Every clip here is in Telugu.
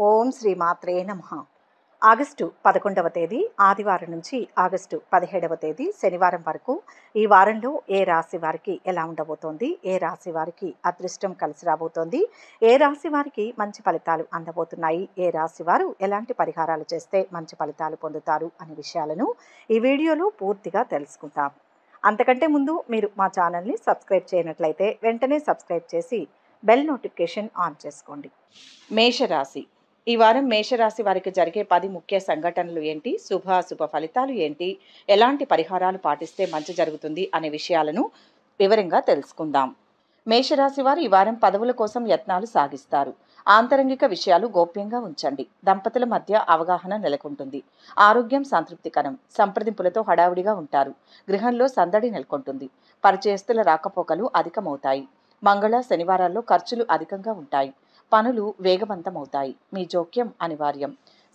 ఓం శ్రీ మాత్రే నమః. ఆగస్టు 11వ తేదీ ఆదివారం నుంచి ఆగస్టు 17వ తేదీ శనివారం వరకు ఈ వారంలో ఏ రాశి వారికి ఎలా ఉండబోతోంది, ఏ రాశి వారికి అదృష్టం కలిసి రాబోతోంది, ఏ రాశి వారికి మంచి ఫలితాలు అందబోతున్నాయి, ఏ రాశి వారు ఎలాంటి పరిహారాలు చేస్తే మంచి ఫలితాలు పొందుతారు అనే విషయాలను ఈ వీడియోలో పూర్తిగా తెలుసుకుంటాం. అంతకంటే ముందు మీరు మా ఛానల్ని సబ్స్క్రైబ్ చేయనట్లయితే వెంటనే సబ్స్క్రైబ్ చేసి బెల్ నోటిఫికేషన్ ఆన్ చేసుకోండి. మేషరాశి. ఈ వారం మేషరాశి వారికి జరిగే 10 ముఖ్య సంఘటనలు ఏంటి, శుభాశుభ ఫలితాలు ఏంటి, ఎలాంటి పరిహారాలు పాటిస్తే మంచి జరుగుతుంది అనే విషయాలను వివరంగా తెలుసుకుందాం. మేషరాశి వారు ఈ వారం పదవుల కోసం యత్నాలు సాగిస్తారు. ఆంతరంగిక విషయాలు గోప్యంగా ఉంచండి. దంపతుల మధ్య అవగాహన నెలకొంటుంది. ఆరోగ్యం సంతృప్తికరం. సంప్రదింపులతో హడావుడిగా ఉంటారు. గృహంలో సందడి నెలకొంటుంది. పరిచయస్తుల రాకపోకలు అధికమవుతాయి. మంగళ శనివారాల్లో ఖర్చులు అధికంగా ఉంటాయి. పనులు వేగవంతమవుతాయి. మీ జోక్యం అనివార్యం.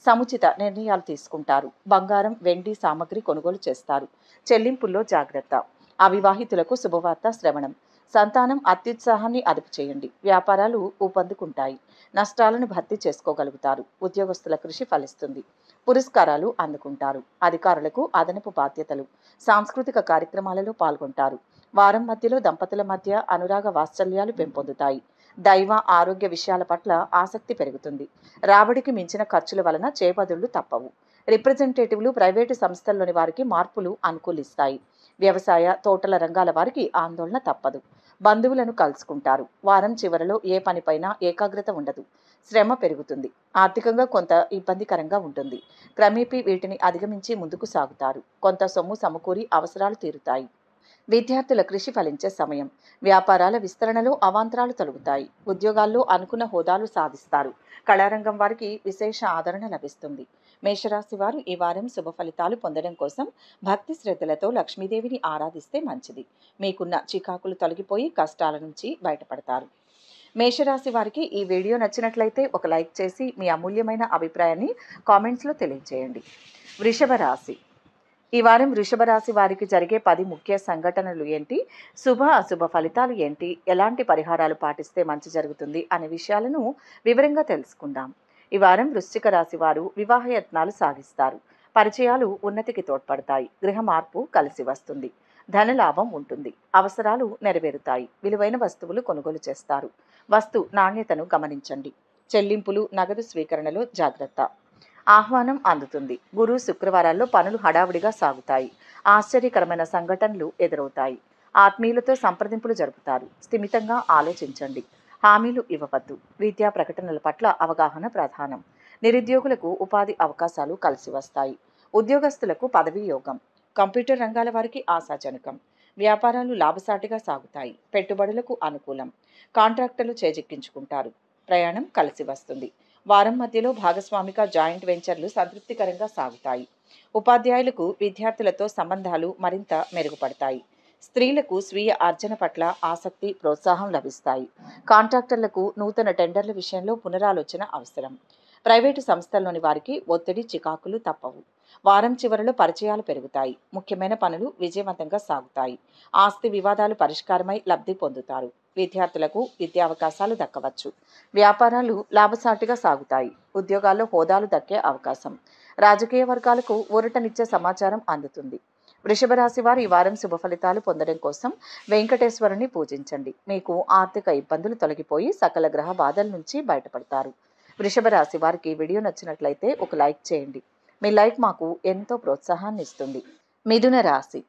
సముచిత నిర్ణయాలు తీసుకుంటారు. బంగారం, వెండి సామగ్రి కొనుగోలు చేస్తారు. చెల్లింపుల్లో జాగ్రత్త. అవివాహితులకు శుభవార్త శ్రవణం. సంతానం అత్యుత్సాహాన్ని అదుపు చేయండి. వ్యాపారాలు ఊపందుకుంటాయి. నష్టాలను భర్తీ చేసుకోగలుగుతారు. ఉద్యోగస్తుల కృషి ఫలిస్తుంది. పురస్కారాలు అందుకుంటారు. అధికారులకు అదనపు బాధ్యతలు. సాంస్కృతిక కార్యక్రమాలలో పాల్గొంటారు. వారం మధ్యలో దంపతుల మధ్య అనురాగ వాత్సల్యాలు పెంపొందుతాయి. దైవ ఆరోగ్య విషయాల పట్ల ఆసక్తి పెరుగుతుంది. రాబడికి మించిన ఖర్చుల వలన చేపదుళ్లు తప్పవు. రిప్రజెంటేటివ్లు, ప్రైవేటు సంస్థల్లోని వారికి మార్పులు అనుకూలిస్తాయి. వ్యవసాయ, తోటల రంగాల వారికి ఆందోళన తప్పదు. బంధువులను కలుసుకుంటారు. వారం చివరలో ఏ పనిపైనా ఏకాగ్రత ఉండదు. శ్రమ పెరుగుతుంది. ఆర్థికంగా కొంత ఇబ్బందికరంగా ఉంటుంది. క్రమేపీ వీటిని అధిగమించి ముందుకు సాగుతారు. కొంత సొమ్ము సమకూరి అవసరాలు తీరుతాయి. విద్యార్థుల కృషి ఫలించే సమయం. వ్యాపారాల విస్తరణలో అవాంతరాలు తొలగుతాయి. ఉద్యోగాల్లో అనుకున్న హోదాలు సాధిస్తారు. కళారంగం వారికి విశేష ఆదరణ లభిస్తుంది. మేషరాశి వారు ఈ వారం శుభ ఫలితాలు పొందడం కోసం భక్తి శ్రద్ధలతో లక్ష్మీదేవిని ఆరాధిస్తే మంచిది. మీకున్న చికాకులు తొలగిపోయి కష్టాల నుంచి బయటపడతారు. మేషరాశి వారికి ఈ వీడియో నచ్చినట్లయితే ఒక లైక్ చేసి మీ అమూల్యమైన అభిప్రాయాన్ని కామెంట్స్లో తెలియజేయండి. వృషభ రాశి. ఈ వారం వృషభ రాశి వారికి జరిగే 10 ముఖ్య సంఘటనలు ఏంటి, శుభ అశుభ ఫలితాలు ఏంటి, ఎలాంటి పరిహారాలు పాటిస్తే మంచి జరుగుతుంది అనే విషయాలను వివరంగా తెలుసుకుందాం. ఈ వారం వృశ్చిక రాశి వారు వివాహ యత్నాలు సాగిస్తారు. పరిచయాలు ఉన్నతికి తోడ్పడతాయి. గృహ మార్పు కలిసి వస్తుంది. ధన లాభం ఉంటుంది. అవసరాలు నెరవేరుతాయి. విలువైన వస్తువులు కొనుగోలు చేస్తారు. వస్తు నాణ్యతను గమనించండి. చెల్లింపులు, నగదు స్వీకరణలో జాగ్రత్త. ఆహ్వానం అందుతుంది. గురు, శుక్రవారాల్లో పనులు హడావుడిగా సాగుతాయి. ఆశ్చర్యకరమైన సంఘటనలు ఎదురవుతాయి. ఆత్మీయులతో సంప్రదింపులు జరుపుతారు. స్థిమితంగా ఆలోచించండి. హామీలు ఇవ్వవద్దు. విద్యా ప్రకటనల పట్ల అవగాహన ప్రధానం. నిరుద్యోగులకు ఉపాధి అవకాశాలు కలిసి వస్తాయి. ఉద్యోగస్తులకు పదవీ యోగం. కంప్యూటర్ రంగాల వారికి ఆశాజనకం. వ్యాపారాలు లాభసాటిగా సాగుతాయి. పెట్టుబడులకు అనుకూలం. కాంట్రాక్టర్లు చేజిక్కించుకుంటారు. ప్రయాణం కలిసి వస్తుంది. వారం మధ్యలో భాగస్వామిక జాయింట్ వెంచర్లు సంతృప్తికరంగా సాగుతాయి. ఉపాధ్యాయులకు విద్యార్థులతో సంబంధాలు మరింత మెరుగుపడతాయి. స్త్రీలకు స్వీయ ఆర్జన పట్ల ఆసక్తి, ప్రోత్సాహం లభిస్తాయి. కాంట్రాక్టర్లకు నూతన టెండర్ల విషయంలో పునరాలోచన అవసరం. ప్రైవేటు సంస్థల్లోని వారికి ఒత్తిడి, చికాకులు తప్పవు. వారం చివరలో పరిచయాలు పెరుగుతాయి. ముఖ్యమైన పనులు విజయవంతంగా సాగుతాయి. ఆస్తి వివాదాలు పరిష్కారమై లబ్ధి పొందుతారు. విద్యార్థులకు విద్యావకాశాలు దక్కవచ్చు. వ్యాపారాలు లాభసాటిగా సాగుతాయి. ఉద్యోగాల్లో హోదాలు దక్కే అవకాశం. రాజకీయ వర్గాలకు ఊరటనిచ్చే సమాచారం అందుతుంది. వృషభ రాశి వారు ఈ వారం శుభ ఫలితాలు పొందడం కోసం వెంకటేశ్వరుని పూజించండి. మీకు ఆర్థిక ఇబ్బందులు తొలగిపోయి సకల గ్రహ బాధల నుంచి బయటపడతారు. వృషభ రాశి వారికి వీడియో నచ్చినట్లయితే ఒక లైక్ చేయండి. మీ లైక్ మాకు ఎంతో ప్రోత్సాహాన్ని ఇస్తుంది. మిథున రాశి.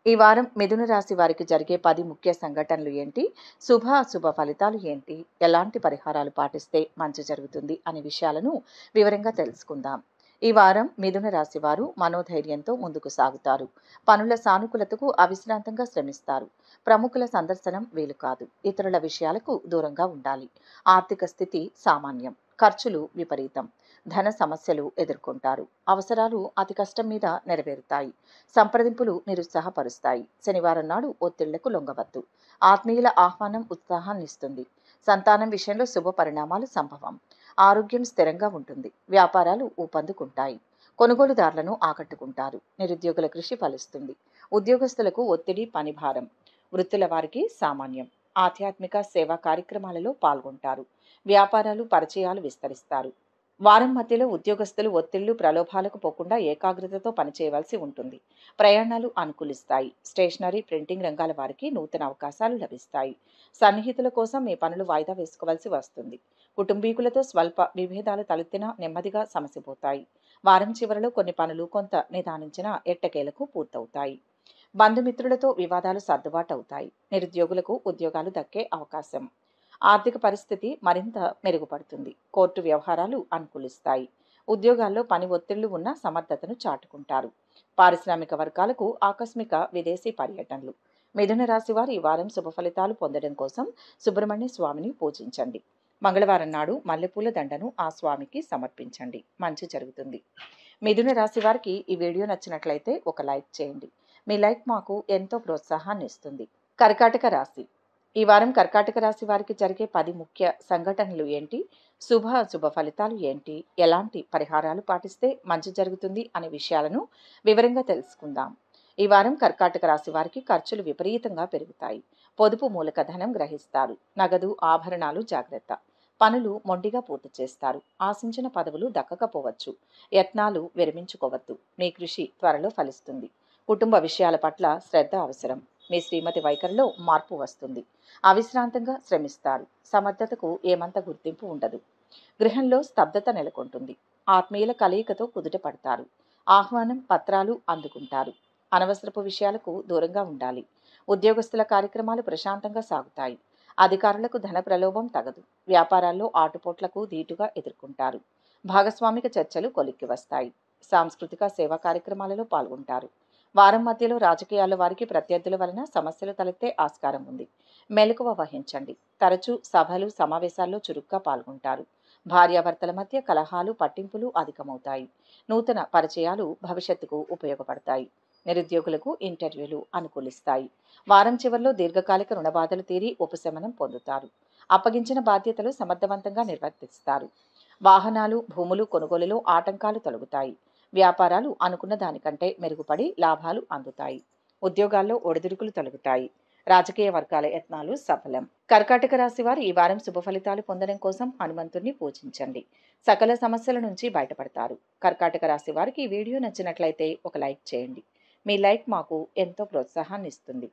ఈ వారం మిథున రాశి వారికి జరిగే 10 ముఖ్య సంఘటనలు ఏంటి, శుభ అశుభ ఫలితాలు ఏంటి, ఎలాంటి పరిహారాలు పాటిస్తే మంచి జరుగుతుంది అనే విషయాలను వివరంగా తెలుసుకుందాం. ఈ వారం మిథున రాశి వారు మనోధైర్యంతో ముందుకు సాగుతారు. పనుల సానుకూలతకు అవిశ్రాంతంగా శ్రమిస్తారు. ప్రముఖుల సందర్శనం వీలు కాదు. ఇతరుల విషయాలకు దూరంగా ఉండాలి. ఆర్థిక స్థితి సామాన్యం. ఖర్చులు విపరీతం. ధన సమస్యలు ఎదుర్కొంటారు. అవసరాలు అతి కష్టం మీద నెరవేరుతాయి. సంప్రదింపులు నిరుత్సాహపరుస్తాయి. శనివారం నాడు ఒత్తిళ్లకు లొంగవద్దు. ఆత్మీయుల ఆహ్వానం ఉత్సాహాన్నిస్తుంది. సంతానం విషయంలో శుభ పరిణామాలు సంభవం. ఆరోగ్యం స్థిరంగా ఉంటుంది. వ్యాపారాలు ఊపందుకుంటాయి. కొనుగోలుదారులను ఆకట్టుకుంటారు. నిరుద్యోగుల కృషి ఫలిస్తుంది. ఉద్యోగస్తులకు ఒత్తిడి, పనిభారం. వృత్తుల వారికి సామాన్యం. ఆధ్యాత్మిక సేవా కార్యక్రమాలలో పాల్గొంటారు. వ్యాపారాలు, పరిచయాలు విస్తరిస్తారు. వారం మధ్యలో ఉద్యోగస్తులు ఒత్తిళ్లు ప్రలోభాలకు పోకుండా ఏకాగ్రతతో పనిచేయవలసి ఉంటుంది. ప్రయాణాలు అనుకూలిస్తాయి. స్టేషనరీ, ప్రింటింగ్ రంగాల వారికి నూతన అవకాశాలు లభిస్తాయి. సన్నిహితుల కోసం మీ పనులు వాయిదా వేసుకోవాల్సి వస్తుంది. కుటుంబీకులతో స్వల్ప విభేదాలు తలెత్తినా నెమ్మదిగా సమసిపోతాయి. వారం చివరలో కొన్ని పనులు కొంత నిదానించిన ఎట్టకేలకు పూర్తవుతాయి. బంధుమిత్రులతో వివాదాలు సర్దుబాటు అవుతాయి. నిరుద్యోగులకు ఉద్యోగాలు దక్కే అవకాశం. ఆర్థిక పరిస్థితి మరింత మెరుగుపడుతుంది. కోర్టు వ్యవహారాలు అనుకూలిస్తాయి. ఉద్యోగాల్లో పని ఒత్తిళ్లు ఉన్న సమర్థతను చాటుకుంటారు. పారిశ్రామిక వర్గాలకు ఆకస్మిక విదేశీ పర్యటనలు. మిథున రాశి వారు ఈ వారం శుభ ఫలితాలు పొందడం కోసం సుబ్రహ్మణ్య స్వామిని పూజించండి. మంగళవారం నాడు మల్లెపూల దండను ఆ స్వామికి సమర్పించండి. మంచి జరుగుతుంది. మిథున రాశి వారికి ఈ వీడియో నచ్చినట్లయితే ఒక లైక్ చేయండి. మీ లైక్ మాకు ఎంతో ప్రోత్సాహాన్ని ఇస్తుంది. కర్కాటక రాశి. ఈ వారం కర్కాటక రాశి వారికి జరిగే 10 ముఖ్య సంఘటనలు ఏంటి? శుభ ఫలితాలు ఏంటి? ఎలాంటి పరిహారాలు పాటిస్తే మంచి జరుగుతుంది అనే విషయాలను వివరంగా తెలుసుకుందాం. ఈ వారం కర్కాటక రాశి వారికి ఖర్చులు విపరీతంగా పెరుగుతాయి. పొదుపు మూలకధనం గ్రహిస్తారు. నగదు, ఆభరణాలు జాగ్రత్త. పనులు మొండిగా పూర్తి చేస్తారు. ఆశించిన పదవులు దక్కకపోవచ్చు. యత్నాలు విరమించుకోవద్దు. మీ కృషి త్వరలో ఫలిస్తుంది. కుటుంబ విషయాల పట్ల శ్రద్ధ అవసరం. మీ శ్రీమతి వైఖరిలో మార్పు వస్తుంది. అవిశ్రాంతంగా శ్రమిస్తారు. సమర్థతకు ఏమంత గుర్తింపు ఉండదు. గృహంలో స్తబ్దత నెలకొంటుంది. ఆత్మీయుల కలయికతో కుదుట పడతారు. ఆహ్వానం పత్రాలు అందుకుంటారు. అనవసరపు విషయాలకు దూరంగా ఉండాలి. ఉద్యోగస్తుల కార్యక్రమాలు ప్రశాంతంగా సాగుతాయి. అధికారులకు ధన ప్రలోభం తగదు. వ్యాపారాల్లో ఆటుపోట్లకు ధీటుగా ఎదుర్కొంటారు. భాగస్వామిక చర్చలు కొలిక్కి వస్తాయి. సాంస్కృతిక సేవా కార్యక్రమాలలో పాల్గొంటారు. వారం మధ్యలో రాజకీయాల వారికి ప్రత్యర్థుల వలన సమస్యలు తలెత్తే ఆస్కారం ఉంది. మెలకువ వహించండి. తరచూ సభలు, సమావేశాల్లో చురుగ్గా పాల్గొంటారు. భార్యాభర్తల మధ్య కలహాలు, పట్టింపులు అధికమవుతాయి. నూతన పరిచయాలు భవిష్యత్తుకు ఉపయోగపడతాయి. నిరుద్యోగులకు ఇంటర్వ్యూలు అనుకూలిస్తాయి. వారం చివరిలో దీర్ఘకాలిక రుణబాధలు తీరి ఉపశమనం పొందుతారు. అప్పగించిన బాధ్యతలు సమర్థవంతంగా నిర్వర్తిస్తారు. వాహనాలు, భూములు కొనుగోలులో ఆటంకాలు తొలగుతాయి. వ్యాపారాలు అనుకున్న దానికంటే మెరుగుపడి లాభాలు అందుతాయి. ఉద్యోగాల్లో ఒడిదుడుకులు తొలగుతాయి. రాజకీయ వర్గాల యత్నాలు సఫలం. కర్కాటక రాశి వారు ఈ వారం శుభ ఫలితాలు పొందడం కోసం హనుమంతుణ్ణి పూజించండి. సకల సమస్యల నుంచి బయటపడతారు. కర్కాటక రాశి వారికి ఈ వీడియో నచ్చినట్లయితే ఒక లైక్ చేయండి. మీ లైక్ మాకు ఎంతో ప్రోత్సాహాన్ని ఇస్తుంది.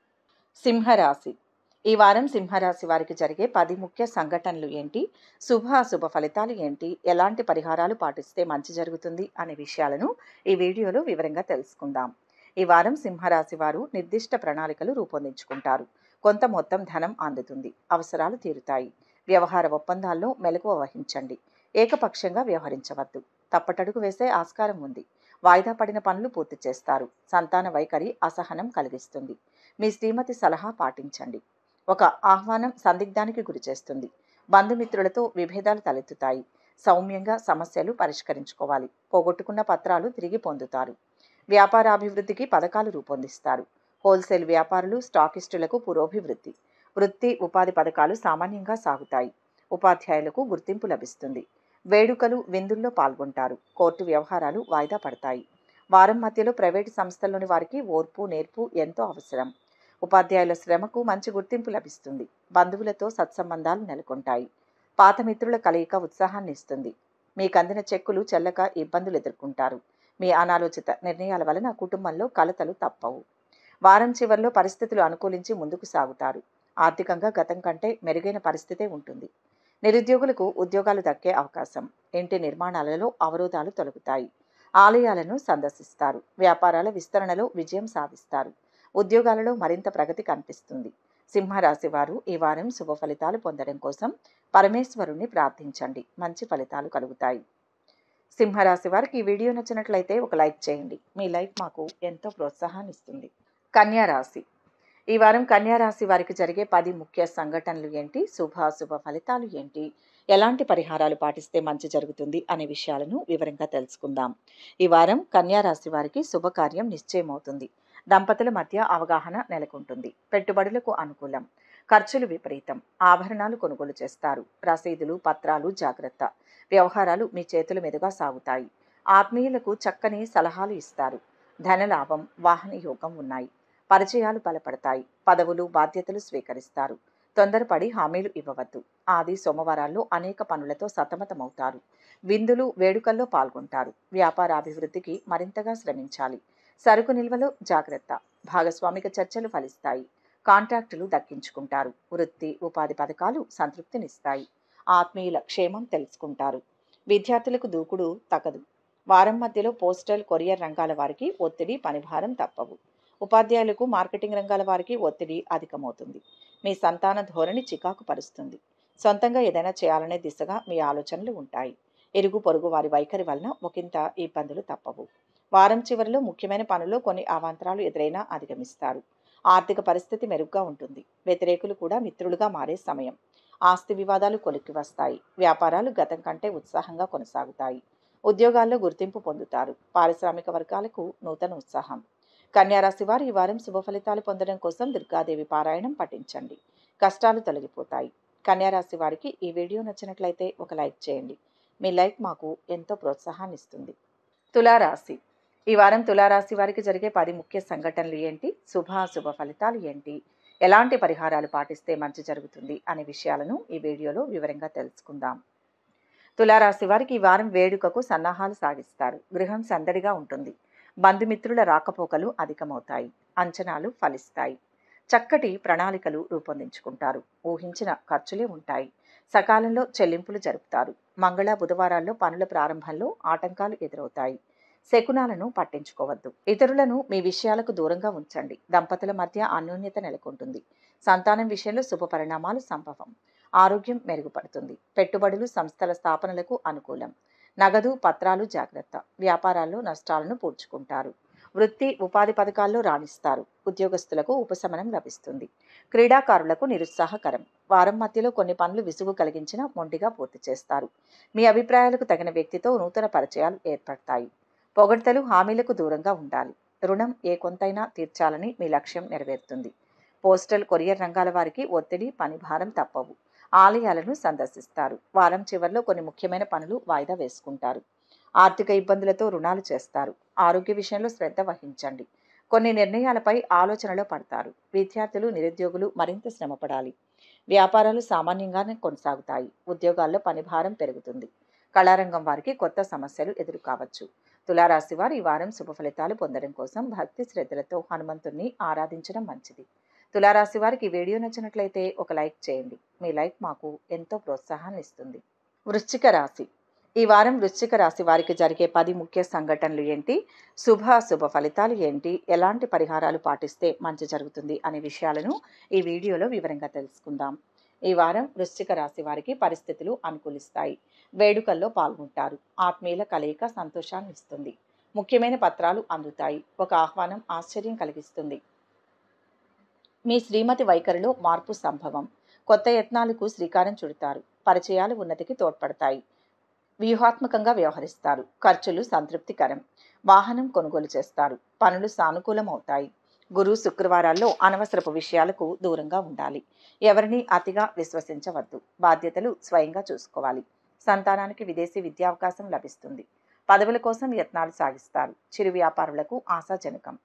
సింహరాశి. ఈ వారం సింహరాశి వారికి జరిగే 10 ముఖ్య సంఘటనలు ఏంటి? శుభ ఫలితాలు ఏంటి? ఎలాంటి పరిహారాలు పాటిస్తే మంచి జరుగుతుంది అనే విషయాలను ఈ వీడియోలో వివరంగా తెలుసుకుందాం. ఈ వారం సింహరాశి వారు నిర్దిష్ట ప్రణాళికలు రూపొందించుకుంటారు. కొంత మొత్తం ధనం అందుతుంది. అవసరాలు తీరుతాయి. వ్యవహార ఒప్పందాల్లో మెలకువ వహించండి. ఏకపక్షంగా వ్యవహరించవద్దు. తప్పటడుగు వేసే ఆస్కారం ఉంది. వాయిదా పడిన పనులు పూర్తి చేస్తారు. సంతాన వైఖరి అసహనం కలిగిస్తుంది. మీ శ్రీమతి సలహా పాటించండి. ఒక ఆహ్వానం సందిగ్ధానికి గురిచేస్తుంది. బంధుమిత్రులతో విభేదాలు తలెత్తుతాయి. సౌమ్యంగా సమస్యలు పరిష్కరించుకోవాలి. పోగొట్టుకున్న పత్రాలు తిరిగి పొందుతారు. వ్యాపారాభివృద్ధికి పథకాలు రూపొందిస్తారు. హోల్సేల్ వ్యాపారులు, స్టాకిస్టులకు పురోభివృద్ధి. వృత్తి, ఉపాధి పథకాలు సామాన్యంగా సాగుతాయి. ఉపాధ్యాయులకు గుర్తింపు లభిస్తుంది. వేడుకలు, విందుల్లో పాల్గొంటారు. కోర్టు వ్యవహారాలు వాయిదా పడతాయి. వారం మధ్యలో ప్రైవేటు సంస్థల్లోని వారికి ఓర్పు, నేర్పు ఎంతో అవసరం. ఉపాధ్యాయుల శ్రమకు మంచి గుర్తింపు లభిస్తుంది. బంధువులతో సత్సంబంధాలు నెలకొంటాయి. పాత మిత్రుల కలయిక ఉత్సాహాన్ని ఇస్తుంది. మీకు అందిన చెక్కులు చెల్లక ఇబ్బందులు ఎదుర్కొంటారు. మీ అనాలోచిత నిర్ణయాల వలన కుటుంబంలో కలతలు తప్పవు. వారం చివరిలో పరిస్థితులు అనుకూలించి ముందుకు సాగుతారు. ఆర్థికంగా గతం కంటే మెరుగైన పరిస్థితే ఉంటుంది. నిరుద్యోగులకు ఉద్యోగాలు దక్కే అవకాశం. ఇంటి నిర్మాణాలలో అవరోధాలు తొలగుతాయి. ఆలయాలను సందర్శిస్తారు. వ్యాపారాల విస్తరణలో విజయం సాధిస్తారు. ఉద్యోగాలలో మరింత ప్రగతి కనిపిస్తుంది. సింహరాశి వారు ఈ వారం శుభ ఫలితాలు పొందడం కోసం పరమేశ్వరుణ్ణి ప్రార్థించండి. మంచి ఫలితాలు కలుగుతాయి. సింహరాశి వారికి ఈ వీడియో నచ్చినట్లయితే ఒక లైక్ చేయండి. మీ లైక్ మాకు ఎంతో ప్రోత్సాహాన్ని ఇస్తుంది. కన్యా రాశి. ఈ వారం కన్యా రాశి వారికి జరిగే 10 ముఖ్య సంఘటనలు ఏంటి? శుభ ఫలితాలు ఏంటి? ఎలాంటి పరిహారాలు పాటిస్తే మంచి జరుగుతుంది అనే విషయాలను వివరంగా తెలుసుకుందాం. ఈ వారం కన్యా రాశి వారికి శుభకార్యం నిశ్చయమవుతుంది. దంపతుల మధ్య అవగాహన నెలకొంటుంది. పెట్టుబడులకు అనుకూలం. ఖర్చులు విపరీతం. ఆభరణాలు కొనుగోలు చేస్తారు. రసీదులు, పత్రాలు జాగ్రత్త. వ్యవహారాలు మీ చేతుల మీదుగా సాగుతాయి. ఆత్మీయులకు చక్కని సలహాలు ఇస్తారు. ధనలాభం, వాహన యోగం ఉన్నాయి. పరిచయాలు బలపడతాయి. పదవులు, బాధ్యతలు స్వీకరిస్తారు. తొందరపడి హామీలు ఇవ్వవద్దు. ఆది సోమవారాల్లో అనేక పనులతో సతమతమవుతారు. విందులు వేడుకల్లో పాల్గొంటారు. వ్యాపార అభివృద్ధికి మరింతగా శ్రమించాలి. సరుకు నిల్వలో జాగ్రత్త. భాగస్వామిక చర్చలు ఫలిస్తాయి. కాంట్రాక్టులు దక్కించుకుంటారు. వృత్తి ఉపాధి పథకాలు సంతృప్తినిస్తాయి. ఆత్మీయుల క్షేమం తెలుసుకుంటారు. విద్యార్థులకు దూకుడు తగదు. వారం మధ్యలో పోస్టల్ కొరియర్ రంగాల వారికి ఒత్తిడి పనిభారం తప్పవు. ఉపాధ్యాయులకు మార్కెటింగ్ రంగాల వారికి ఒత్తిడి అధికమవుతుంది. మీ సంతాన ధోరణి చికాకు పరుస్తుంది. సొంతంగా ఏదైనా చేయాలనే దిశగా మీ ఆలోచనలు ఉంటాయి. ఇరుగు పొరుగు వారి వైఖరి వలన ఒకంత ఇబ్బందులు తప్పవు. వారం చివరిలో ముఖ్యమైన పనుల్లో కొన్ని అవాంతరాలు ఎదురైనా అధిగమిస్తారు. ఆర్థిక పరిస్థితి మెరుగ్గా ఉంటుంది. వ్యతిరేకులు కూడా మిత్రులుగా మారే సమయం. ఆస్తి వివాదాలు కొలిక్కి వస్తాయి. వ్యాపారాలు గతం కంటే ఉత్సాహంగా కొనసాగుతాయి. ఉద్యోగాల్లో గుర్తింపు పొందుతారు. పారిశ్రామిక వర్గాలకు నూతన ఉత్సాహం. కన్యారాశి వారు ఈ వారం శుభ ఫలితాలు పొందడం కోసం దుర్గాదేవి పారాయణం పఠించండి. కష్టాలు తొలగిపోతాయి. కన్యారాశి వారికి ఈ వీడియో నచ్చినట్లయితే ఒక లైక్ చేయండి. మీ లైక్ మాకు ఎంతో ప్రోత్సాహాన్ని ఇస్తుంది. తులారాశి ఈ వారం తులారాశి వారికి జరిగే 10 ముఖ్య సంఘటనలు ఏంటి, శుభాశుభ ఫలితాలు ఏంటి, ఎలాంటి పరిహారాలు పాటిస్తే మంచి జరుగుతుంది అనే విషయాలను ఈ వీడియోలో వివరంగా తెలుసుకుందాం. తులారాశి వారికి ఈ వారం వేడుకకు సన్నాహాలు సాగిస్తారు. గృహం సందడిగా ఉంటుంది. బంధుమిత్రుల రాకపోకలు అధికమవుతాయి. అంచనాలు ఫలిస్తాయి. చక్కటి ప్రణాళికలు రూపొందించుకుంటారు. ఊహించిన ఖర్చులే ఉంటాయి. సకాలంలో చెల్లింపులు జరుపుతారు. మంగళ బుధవారాల్లో పనుల ప్రారంభంలో ఆటంకాలు ఎదురవుతాయి. శకునాలను పట్టించుకోవద్దు. ఇతరులను మీ విషయాలకు దూరంగా ఉంచండి. దంపతుల మధ్య అన్యోన్యత నెలకొంటుంది. సంతానం విషయంలో శుభ పరిణామాలు సంభవం. ఆరోగ్యం మెరుగుపడుతుంది. పెట్టుబడులు సంస్థల స్థాపనలకు అనుకూలం. నగదు పత్రాలు జాగ్రత్త. వ్యాపారాల్లో నష్టాలను పూడ్చుకుంటారు. వృత్తి ఉపాధి పథకాల్లో రాణిస్తారు. ఉద్యోగస్తులకు ఉపశమనం లభిస్తుంది. క్రీడాకారులకు నిరుత్సాహకరం. వారం మధ్యలో కొన్ని పనులు విసుగు కలిగించినా మొండిగా పూర్తి చేస్తారు. మీ అభిప్రాయాలకు తగిన వ్యక్తితో నూతన పరిచయాలు ఏర్పడతాయి. పొగడ్తలు హామీలకు దూరంగా ఉండాలి. రుణం ఏ కొంతైనా తీర్చాలని మీ లక్ష్యం నెరవేరుతుంది. పోస్టల్ కొరియర్ రంగాల వారికి ఒత్తిడి పనిభారం తప్పవు. ఆలయాలను సందర్శిస్తారు. వారం చివరిలో కొన్ని ముఖ్యమైన పనులు వాయిదా వేసుకుంటారు. ఆర్థిక ఇబ్బందులతో రుణాలు చేస్తారు. ఆరోగ్య విషయంలో శ్రద్ధ వహించండి. కొన్ని నిర్ణయాలపై ఆలోచనలో పడతారు. విద్యార్థులు నిరుద్యోగులు మరింత శ్రమపడాలి. వ్యాపారాలు సామాన్యంగానే కొనసాగుతాయి. ఉద్యోగాల్లో పనిభారం పెరుగుతుంది. కళారంగం వారికి కొత్త సమస్యలు ఎదురు కావచ్చు. తులారాశి వారు ఈ వారం శుభ ఫలితాలు పొందడం కోసం భక్తి శ్రద్ధలతో హనుమంతుణ్ణి ఆరాధించడం మంచిది. తులారాశి వారికి ఈ వీడియో నచ్చినట్లయితే ఒక లైక్ చేయండి. మీ లైక్ మాకు ఎంతో ప్రోత్సాహాన్ని ఇస్తుంది. వృశ్చిక రాశి ఈ వారం వృశ్చిక రాశి వారికి జరిగే 10 ముఖ్య సంఘటనలు ఏంటి, శుభాశుభ ఫలితాలు ఏంటి, ఎలాంటి పరిహారాలు పాటిస్తే మంచి జరుగుతుంది అనే విషయాలను ఈ వీడియోలో వివరంగా తెలుసుకుందాం. ఈ వారం వృశ్చిక రాశి వారికి పరిస్థితులు అనుకూలిస్తాయి. వేడుకల్లో పాల్గొంటారు. ఆత్మీయుల కలయిక సంతోషాన్ని ఇస్తుంది. ముఖ్యమైన పత్రాలు అందుతాయి. ఒక ఆహ్వానం ఆశ్చర్యం కలిగిస్తుంది. మీ శ్రీమతి వైఖరిలో మార్పు సంభవం. కొత్త యత్నాలకు శ్రీకారం చుడతారు. పరిచయాలు ఉన్నతికి తోడ్పడతాయి. వ్యూహాత్మకంగా వ్యవహరిస్తారు. ఖర్చులు సంతృప్తికరం. వాహనం కొనుగోలు చేస్తారు. పనులు సానుకూలం అవుతాయి. గురు శుక్రవారాల్లో అనవసరపు విషయాలకు దూరంగా ఉండాలి. ఎవరిని అతిగా విశ్వసించవద్దు. బాధ్యతలు స్వయంగా చూసుకోవాలి. సంతానానికి విదేశీ విద్యావకాశం లభిస్తుంది. పదవుల కోసం యత్నాలు సాగిస్తారు. చిరు వ్యాపారులకు ఆశాజనకం.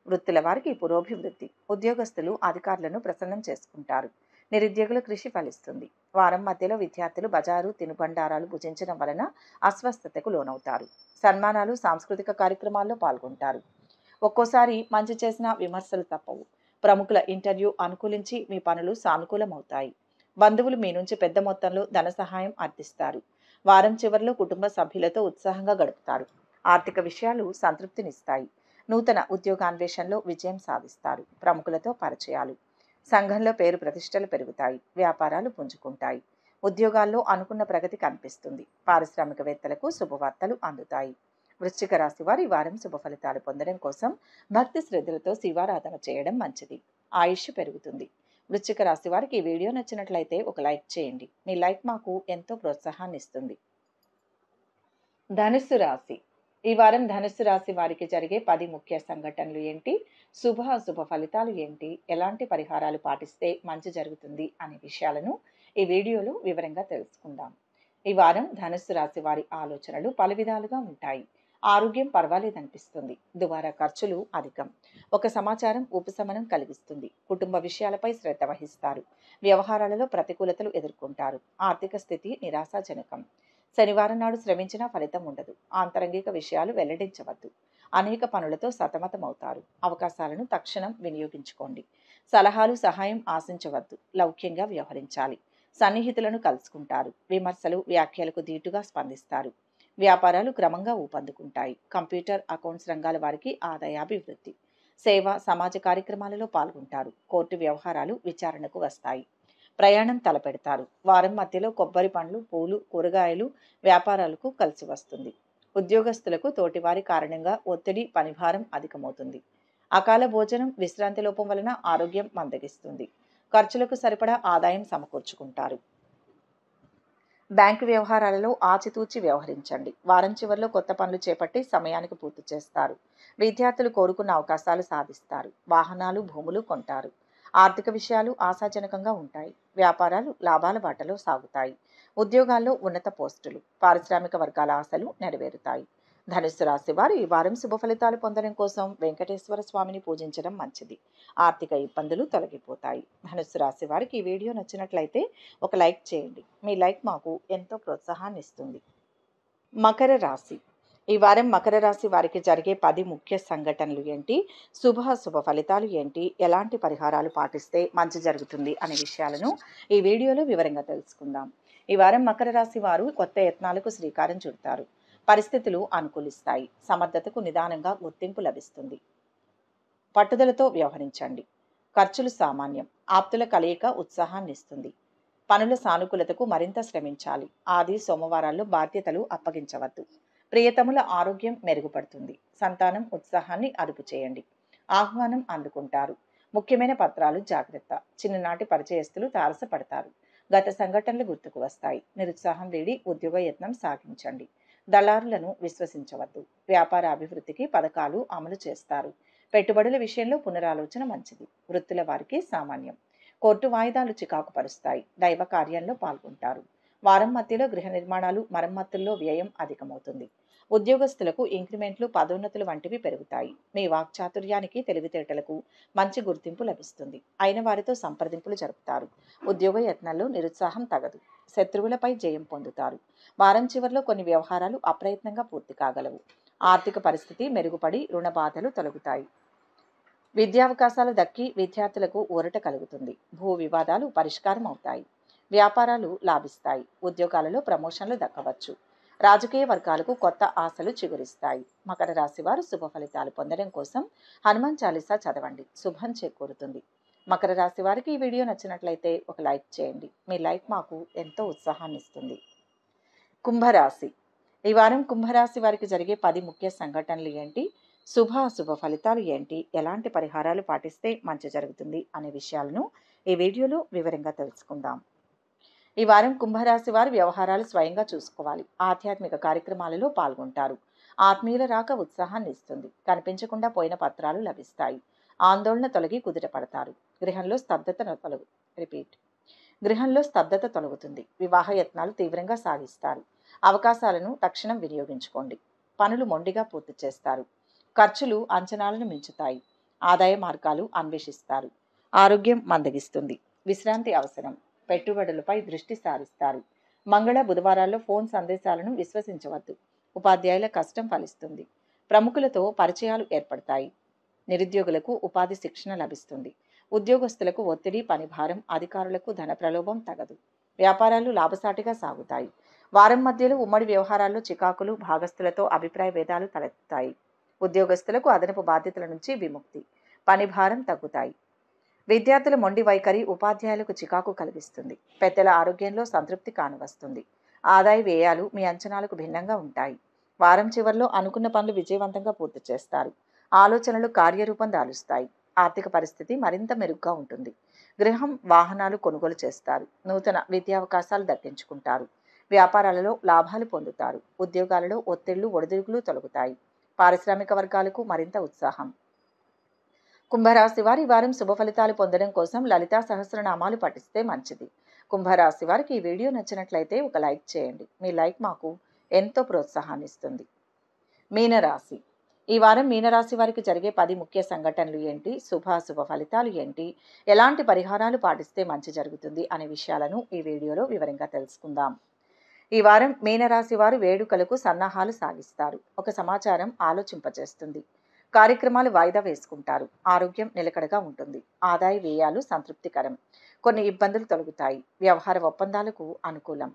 వృత్తుల వారికి పురోభివృద్ధి. ఉద్యోగస్తులు అధికారులను ప్రసన్నం చేసుకుంటారు. నిరుద్యోగుల కృషి ఫలిస్తుంది. వారం మధ్యలో విద్యార్థులు బజారు తినుబండారాలు భుజించడం వలన అస్వస్థతకు లోనవుతారు. సన్మానాలు సాంస్కృతిక కార్యక్రమాల్లో పాల్గొంటారు. ఒక్కోసారి మంచి చేసిన విమర్శలు తప్పవు. ప్రముఖుల ఇంటర్వ్యూ అనుకూలించి మీ పనులు సానుకూలమవుతాయి. బంధువులు మీ నుంచి పెద్ద మొత్తంలో ధన సహాయం అర్థిస్తారు. వారం చివరిలో కుటుంబ సభ్యులతో ఉత్సాహంగా గడుపుతారు. ఆర్థిక విషయాలు సంతృప్తినిస్తాయి. నూతన ఉద్యోగాన్వేషణలో విజయం సాధిస్తారు. ప్రముఖులతో పరిచయాలు. సంఘంలో పేరు ప్రతిష్టలు పెరుగుతాయి. వ్యాపారాలు పుంజుకుంటాయి. ఉద్యోగాల్లో అనుకున్న ప్రగతి కనిపిస్తుంది. పారిశ్రామికవేత్తలకు శుభవార్తలు అందుతాయి. వృశ్చిక రాశి వారు ఈ వారం శుభ ఫలితాలు పొందడం కోసం భక్తి శ్రద్ధలతో శివారాధన చేయడం మంచిది. ఆయుష్ పెరుగుతుంది. వృశ్చిక రాశి వారికి ఈ వీడియో నచ్చినట్లయితే ఒక లైక్ చేయండి. మీ లైక్ మాకు ఎంతో ప్రోత్సాహాన్ని ఇస్తుంది. ధనుస్సు రాశి ఈ వారం ధనుస్సు రాశి వారికి జరిగే 10 ముఖ్య సంఘటనలు ఏంటి, శుభాశుభ ఫలితాలు ఏంటి, ఎలాంటి పరిహారాలు పాటిస్తే మంచి జరుగుతుంది అనే విషయాలను ఈ వీడియోలో వివరంగా తెలుసుకుందాం. ఈ వారం ధనుస్సు రాశి వారి ఆలోచనలు పలు విధాలుగా ఉంటాయి. ఆరోగ్యం పర్వాలేదనిపిస్తుంది. దుబారా ఖర్చులు అధికం. ఒక సమాచారం ఉపశమనం కలిగిస్తుంది. కుటుంబ విషయాలపై శ్రద్ధ వహిస్తారు. వ్యవహారాలలో ప్రతికూలతలు ఎదుర్కొంటారు. ఆర్థిక స్థితి నిరాశాజనకం. శనివారం నాడు శ్రమించినా ఫలితం ఉండదు. ఆంతరంగిక విషయాలు వెల్లడించవద్దు. అనేక పనులతో సతమతమవుతారు. అవకాశాలను తక్షణం వినియోగించుకోండి. సలహాలు సహాయం ఆశించవద్దు. లౌక్యంగా వ్యవహరించాలి. సన్నిహితులను కలుసుకుంటారు. విమర్శలు వ్యాఖ్యలకు ధీటుగా స్పందిస్తారు. వ్యాపారాలు క్రమంగా ఊపందుకుంటాయి. కంప్యూటర్ అకౌంట్స్ రంగాల వారికి ఆదాయాభివృద్ధి. సేవ సమాజ కార్యక్రమాలలో పాల్గొంటారు. కోర్టు వ్యవహారాలు విచారణకు వస్తాయి. ప్రయాణం తలపెడతారు. వారం మధ్యలో కొబ్బరి పండ్లు పూలు కూరగాయలు వ్యాపారాలకు కలిసి వస్తుంది. ఉద్యోగస్తులకు తోటివారి కారణంగా ఒత్తిడి పనిభారం అధికమవుతుంది. అకాల భోజనం విశ్రాంతి లోపం వలన ఆరోగ్యం మందగిస్తుంది. ఖర్చులకు సరిపడా ఆదాయం సమకూర్చుకుంటారు. బ్యాంకు వ్యవహారాలలో ఆచితూచి వ్యవహరించండి. వారం చివరిలో కొత్త పనులు చేపట్టి సమయానికి పూర్తి చేస్తారు. విద్యార్థులు కోరుకున్న అవకాశాలు సాధిస్తారు. వాహనాలు భూములు కొంటారు. ఆర్థిక విషయాలు ఆశాజనకంగా ఉంటాయి. వ్యాపారాలు లాభాల బాటలో సాగుతాయి. ఉద్యోగాల్లో ఉన్నత పోస్టులు. పారిశ్రామిక వర్గాల ఆశలు నెరవేరుతాయి. ధనుస్సు రాశి వారు ఈ వారం శుభ ఫలితాలు పొందడం కోసం వెంకటేశ్వర స్వామిని పూజించడం మంచిది. ఆర్థిక ఇబ్బందులు తొలగిపోతాయి. ధనుస్సు రాశి వారికి ఈ వీడియో నచ్చినట్లయితే ఒక లైక్ చేయండి. మీ లైక్ మాకు ఎంతో ప్రోత్సాహాన్ని ఇస్తుంది. మకర రాశి. ఈ వారం మకర రాశి వారికి జరిగే 10 ముఖ్య సంఘటనలు ఏంటి, శుభ ఫలితాలు ఏంటి, ఎలాంటి పరిహారాలు పాటిస్తే మంచి జరుగుతుంది అనే విషయాలను ఈ వీడియోలో వివరంగా తెలుసుకుందాం. ఈ వారం మకర రాశి వారు కొత్త యత్నాలకు శ్రీకారం చుడతారు. పరిస్థితులు అనుకూలిస్తాయి. సమర్థతకు నిదానంగా గుర్తింపు లభిస్తుంది. పట్టుదలతో వ్యవహరించండి. ఖర్చులు సామాన్యం. ఆప్తుల కలయిక ఉత్సాహాన్ని ఇస్తుంది. పనుల సానుకూలతకు మరింత శ్రమించాలి. ఆది సోమవారాల్లో బాధ్యతలు అప్పగించవద్దు. ప్రియతముల ఆరోగ్యం మెరుగుపడుతుంది. సంతానం ఉత్సాహాన్ని అదుపు చేయండి. ఆహ్వానం అందుకుంటారు. ముఖ్యమైన పత్రాలు జాగ్రత్త. చిన్ననాటి పరిచయస్తులు తారసపడతారు. గత సంఘటనలు గుర్తుకు వస్తాయి. నిరుత్సాహం వీడి ఉద్యోగ యత్నం సాగించండి. దళారులను విశ్వసించవద్దు. వ్యాపార అభివృద్ధికి పథకాలు అమలు చేస్తారు. పెట్టుబడుల విషయంలో పునరాలోచన మంచిది. వృత్తుల వారికి సామాన్యం. కోర్టు వాయిదాలు చికాకు పరుస్తాయి. దైవ కార్యంలో పాల్గొంటారు. వారం మధ్యలో గృహ నిర్మాణాలు మరమ్మతుల్లో వ్యయం అధికమవుతుంది. ఉద్యోగస్తులకు ఇంక్రిమెంట్లు పదోన్నతులు వంటివి పెరుగుతాయి. మీ వాక్చాతుర్యానికి తెలివితేటలకు మంచి గుర్తింపు లభిస్తుంది. అయిన వారితో సంప్రదింపులు జరుపుతారు. ఉద్యోగ యత్నాల్లో నిరుత్సాహం తగదు. శత్రువులపై జయం పొందుతారు. వారం చివరిలో కొన్ని వ్యవహారాలు అప్రయత్నంగా పూర్తి కాగలవు. ఆర్థిక పరిస్థితి మెరుగుపడి రుణ బాధలు తొలగుతాయి. విద్యావకాశాలు దక్కి విద్యార్థులకు ఊరట కలుగుతుంది. భూ వివాదాలు పరిష్కారం అవుతాయి. వ్యాపారాలు లాభిస్తాయి. ఉద్యోగాలలో ప్రమోషన్లు దక్కవచ్చు. రాజకీయ వర్గాలకు కొత్త ఆశలు చిగురిస్తాయి. మకర రాశి వారు శుభ ఫలితాలు పొందడం కోసం హనుమాన్ చాలీసా చదవండి. శుభం చేకూరుతుంది. మకర రాశి వారికి ఈ వీడియో నచ్చినట్లయితే ఒక లైక్ చేయండి. మీ లైక్ మాకు ఎంతో ఉత్సాహాన్ని ఇస్తుంది. కుంభరాశి. ఈ వారం కుంభరాశి వారికి జరిగే 10 ముఖ్య సంఘటనలు ఏంటి, శుభ ఫలితాలు ఏంటి, ఎలాంటి పరిహారాలు పాటిస్తే మంచి జరుగుతుంది అనే విషయాలను ఈ వీడియోలో వివరంగా తెలుసుకుందాం. ఈ వారం కుంభరాశి వారు వ్యవహారాలు స్వయంగా చూసుకోవాలి. ఆధ్యాత్మిక కార్యక్రమాలలో పాల్గొంటారు. ఆత్మీయుల రాక ఉత్సాహాన్ని ఇస్తుంది. కనిపించకుండా పోయిన పత్రాలు లభిస్తాయి. ఆందోళన తొలగి కుదుట పడతారు. గృహంలో స్తబ్దత తొలగుతుంది. వివాహ యత్నాలు తీవ్రంగా సాగిస్తారు. అవకాశాలను తక్షణం వినియోగించుకోండి. పనులు మొండిగా పూర్తి చేస్తారు. ఖర్చులు అంచనాలను మించుతాయి. ఆదాయ మార్గాలు అన్వేషిస్తారు. ఆరోగ్యం మందగిస్తుంది. విశ్రాంతి అవసరం. పెట్టుబడులపై దృష్టి సారిస్తారు. మంగళ బుధవారాల్లో ఫోన్ సందేశాలను విశ్వసించవద్దు. ఉపాధ్యాయుల కష్టం ఫలిస్తుంది. ప్రముఖులతో పరిచయాలు ఏర్పడతాయి. నిరుద్యోగులకు ఉపాధి శిక్షణ లభిస్తుంది. ఉద్యోగస్తులకు ఒత్తిడి పనిభారం, అధికారులకు ధన ప్రలోభం తగదు. వ్యాపారాలు లాభసాటిగా సాగుతాయి. వారం మధ్యలో ఉమ్మడి వ్యవహారాల్లో చికాకులు, భాగస్థులతో అభిప్రాయ భేదాలు తలెత్తుతాయి. ఉద్యోగస్తులకు అదనపు బాధ్యతల నుంచి విముక్తి, పనిభారం తగ్గుతాయి. విద్యార్థుల మొండి వైఖరి ఉపాధ్యాయులకు చికాకు కలిగిస్తుంది. పెద్దల ఆరోగ్యంలో సంతృప్తి కానవస్తుంది. ఆదాయ వ్యయాలు మీ అంచనాలకు భిన్నంగా ఉంటాయి. వారం చివరిలో అనుకున్న పనులు విజయవంతంగా పూర్తి చేస్తారు. ఆలోచనలు కార్యరూపం దాలుస్తాయి. ఆర్థిక పరిస్థితి మరింత మెరుగ్గా ఉంటుంది. గృహం, వాహనాలు కొనుగోలు చేస్తారు. నూతన విద్యావకాశాలు దక్కించుకుంటారు. వ్యాపారాలలో లాభాలు పొందుతారు. ఉద్యోగాలలో ఒత్తిళ్లు ఒడిదుడుకులు తొలగుతాయి. పారిశ్రామిక వర్గాలకు మరింత ఉత్సాహం. కుంభరాశి వారి వారం శుభ ఫలితాలు పొందడం కోసం లలితా సహస్రనామాలు పఠిస్తే మంచిది. కుంభరాశి వారికి ఈ వీడియో నచ్చినట్లయితే ఒక లైక్ చేయండి. మీ లైక్ మాకు ఎంతో ప్రోత్సాహాన్ని ఇస్తుంది. మీనరాశి. ఈ వారం మీనరాశి వారికి జరిగే 10 ముఖ్య సంఘటనలు ఏంటి? శుభాశుభ ఫలితాలు ఏంటి? ఎలాంటి పరిహారాలు పాటిస్తే మంచి జరుగుతుంది అనే విషయాలను ఈ వీడియోలో వివరంగా తెలుసుకుందాం. ఈ వారం మీనరాశి వారు వేడుకలకు సన్నాహాలు సాగిస్తారు. ఒక సమాచారం ఆలోచింపచేస్తుంది. కార్యక్రమాలు వాయిదా వేసుకుంటారు. ఆరోగ్యం నిలకడగా ఉంటుంది. ఆదాయ వ్యయాలు సంతృప్తికరం. కొన్ని ఇబ్బందులు తొలగుతాయి. వ్యవహార ఒప్పందాలకు అనుకూలం.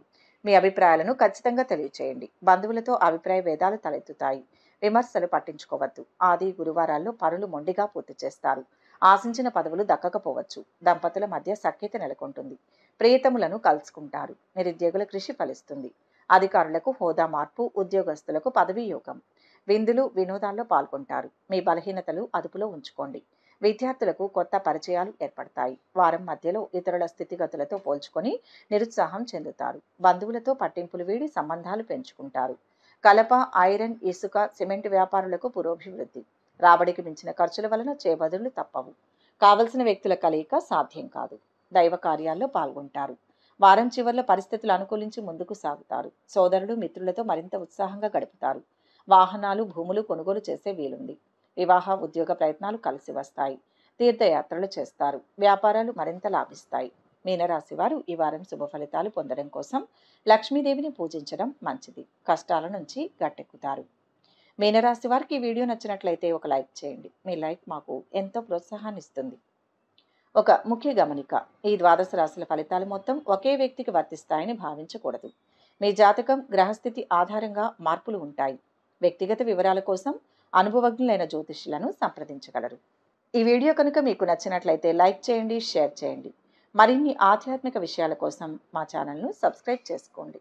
మీ అభిప్రాయాలను ఖచ్చితంగా తెలియచేయండి. బంధువులతో అభిప్రాయ భేదాలు తలెత్తుతాయి. విమర్శలు పట్టించుకోవద్దు. ఆది గురువారాల్లో పనులు మొండిగా పూర్తి చేస్తారు. ఆశించిన పదవులు దక్కకపోవచ్చు. దంపతుల మధ్య సఖ్యత నెలకొంటుంది. ప్రియతములను కలుసుకుంటారు. నిరుద్యోగుల కృషి ఫలిస్తుంది. అధికారులకు హోదా మార్పు, ఉద్యోగస్తులకు పదవీ యోగం. విందులు వినోదాల్లో పాల్గొంటారు. మీ బలహీనతలు అదుపులో ఉంచుకోండి. విద్యార్థులకు కొత్త పరిచయాలు ఏర్పడతాయి. వారం మధ్యలో ఇతరుల స్థితిగతులతో పోల్చుకొని నిరుత్సాహం చెందుతారు. బంధువులతో పట్టింపులు వీడి సంబంధాలు పెంచుకుంటారు. కలప, ఐరన్, ఇసుక, సిమెంట్ వ్యాపారులకు పురోభివృద్ధి. రాబడికి మించిన ఖర్చుల వలన చేబదులు తప్పవు. కావలసిన వ్యక్తుల కలయిక సాధ్యం కాదు. దైవ కార్యాల్లో పాల్గొంటారు. వారం చివర్లో పరిస్థితులు అనుకూలించి ముందుకు సాగుతారు. సోదరులు మిత్రులతో మరింత ఉత్సాహంగా గడుపుతారు. వాహనాలు, భూములు కొనుగోలు చేసే వీలుంది. వివాహ, ఉద్యోగ ప్రయత్నాలు కలిసి వస్తాయి. తీర్థయాత్రలు చేస్తారు. వ్యాపారాలు మరింత లాభిస్తాయి. మీనరాశి వారు ఈ వారం శుభ ఫలితాలు పొందడం కోసం లక్ష్మీదేవిని పూజించడం మంచిది. కష్టాల నుంచి గట్టెక్కుతారు. మీనరాశి వారికి ఈ వీడియో నచ్చినట్లయితే ఒక లైక్ చేయండి. మీ లైక్ మాకు ఎంతో ప్రోత్సాహాన్ని ఇస్తుంది. ఒక ముఖ్య గమనిక: ఈ ద్వాదశ రాశుల ఫలితాలు మొత్తం ఒకే వ్యక్తికి వర్తిస్తాయని భావించకూడదు. మీ జాతకం, గ్రహస్థితి ఆధారంగా మార్పులు ఉంటాయి. వ్యక్తిగత వివరాల కోసం అనుభవజ్ఞులైన జ్యోతిష్యులను సంప్రదించగలరు. ఈ వీడియో కనుక మీకు నచ్చినట్లయితే లైక్ చేయండి, షేర్ చేయండి. మరిన్ని ఆధ్యాత్మిక విషయాల కోసం మా ఛానల్ను సబ్స్క్రైబ్ చేసుకోండి.